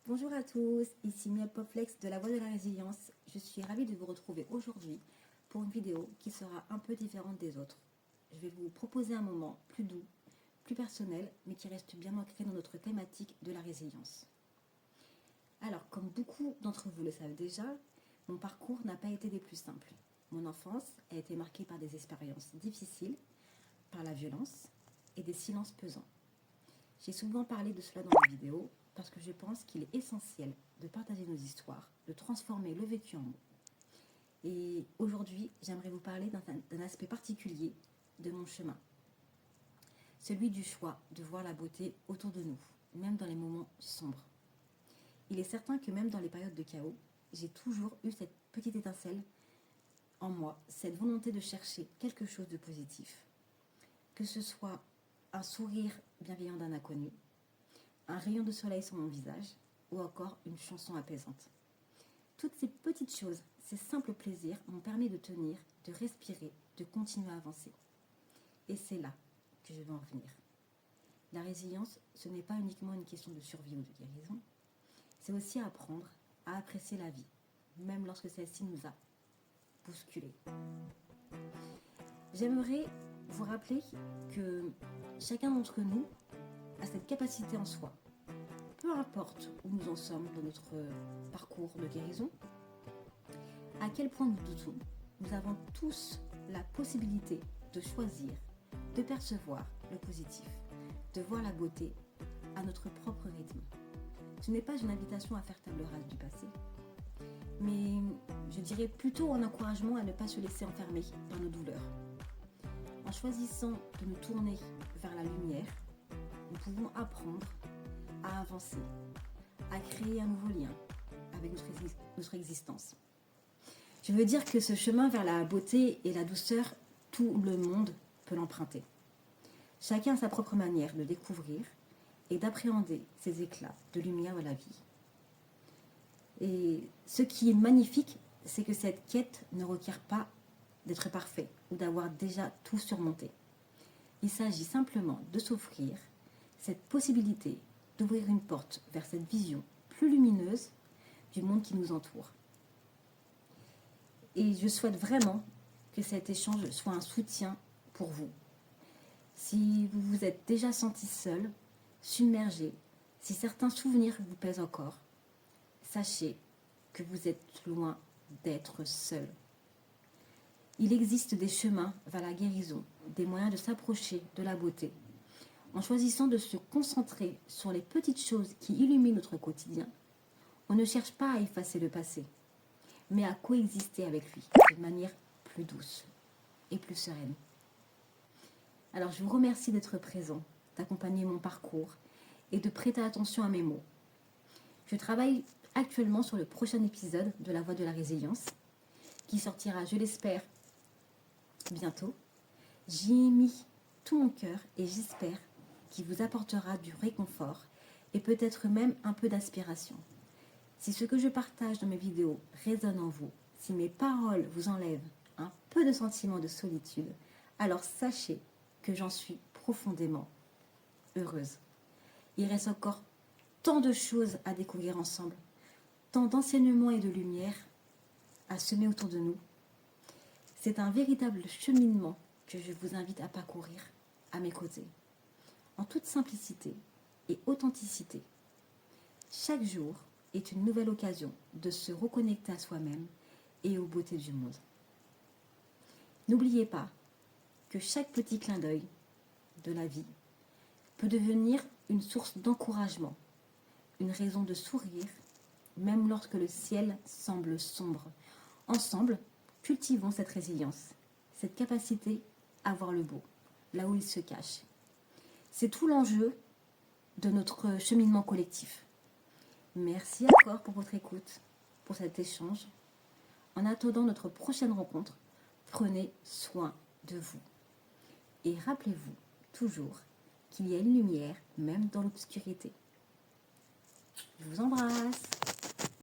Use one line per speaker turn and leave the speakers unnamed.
Bonjour à tous, ici Mia Popflex de la Voix de la Résilience. Je suis ravie de vous retrouver aujourd'hui pour une vidéo qui sera un peu différente des autres. Je vais vous proposer un moment plus doux, plus personnel, mais qui reste bien ancré dans notre thématique de la résilience. Alors, comme beaucoup d'entre vous le savent déjà, mon parcours n'a pas été des plus simples. Mon enfance a été marquée par des expériences difficiles, par la violence et des silences pesants. J'ai souvent parlé de cela dans mes vidéos parce que je pense qu'il est essentiel de partager nos histoires, de transformer le vécu en mots. Et aujourd'hui, j'aimerais vous parler d'un aspect particulier de mon chemin. Celui du choix de voir la beauté autour de nous, même dans les moments sombres. Il est certain que même dans les périodes de chaos, j'ai toujours eu cette petite étincelle en moi, cette volonté de chercher quelque chose de positif. Que ce soit un sourire bienveillant d'un inconnu, un rayon de soleil sur mon visage ou encore une chanson apaisante. Toutes ces petites choses, ces simples plaisirs m'ont permis de tenir, de respirer, de continuer à avancer. Et c'est là que je veux en venir. La résilience, ce n'est pas uniquement une question de survie ou de guérison, c'est aussi apprendre à apprécier la vie, même lorsque celle-ci nous a bousculés. J'aimerais vous rappeler que chacun d'entre nous a cette capacité en soi. Peu importe où nous en sommes dans notre parcours de guérison, à quel point nous doutons, nous avons tous la possibilité de choisir, de percevoir le positif, de voir la beauté à notre propre rythme. Ce n'est pas une invitation à faire table rase du passé, mais je dirais plutôt un encouragement à ne pas se laisser enfermer par nos douleurs. En choisissant de nous tourner vers la lumière, nous pouvons apprendre à avancer, à créer un nouveau lien avec notre existence. Je veux dire que ce chemin vers la beauté et la douceur, tout le monde peut l'emprunter. Chacun a sa propre manière de découvrir et d'appréhender ces éclats de lumière de la vie. Et ce qui est magnifique, c'est que cette quête ne requiert pas d'être parfait ou d'avoir déjà tout surmonté. Il s'agit simplement de s'offrir cette possibilité d'ouvrir une porte vers cette vision plus lumineuse du monde qui nous entoure. Et je souhaite vraiment que cet échange soit un soutien pour vous. Si vous vous êtes déjà senti seul, submergé, si certains souvenirs vous pèsent encore, sachez que vous êtes loin d'être seul. Il existe des chemins vers la guérison, des moyens de s'approcher de la beauté. En choisissant de se concentrer sur les petites choses qui illuminent notre quotidien, on ne cherche pas à effacer le passé, mais à coexister avec lui de manière plus douce et plus sereine. Alors je vous remercie d'être présent, d'accompagner mon parcours et de prêter attention à mes mots. Je travaille actuellement sur le prochain épisode de La Voix de la Résilience, qui sortira, je l'espère, bientôt. J'y ai mis tout mon cœur et j'espère qu'il vous apportera du réconfort et peut-être même un peu d'inspiration. Si ce que je partage dans mes vidéos résonne en vous, si mes paroles vous enlèvent un peu de sentiment de solitude, alors sachez que j'en suis profondément heureuse. Il reste encore tant de choses à découvrir ensemble, tant d'enseignements et de lumière à semer autour de nous. C'est un véritable cheminement que je vous invite à parcourir à mes côtés, en toute simplicité et authenticité. Chaque jour est une nouvelle occasion de se reconnecter à soi-même et aux beautés du monde. N'oubliez pas que chaque petit clin d'œil de la vie peut devenir une source d'encouragement, une raison de sourire, même lorsque le ciel semble sombre. Ensemble, cultivons cette résilience, cette capacité à voir le beau, là où il se cache. C'est tout l'enjeu de notre cheminement collectif. Merci encore pour votre écoute, pour cet échange. En attendant notre prochaine rencontre, prenez soin de vous. Et rappelez-vous toujours qu'il y a une lumière même dans l'obscurité. Je vous embrasse.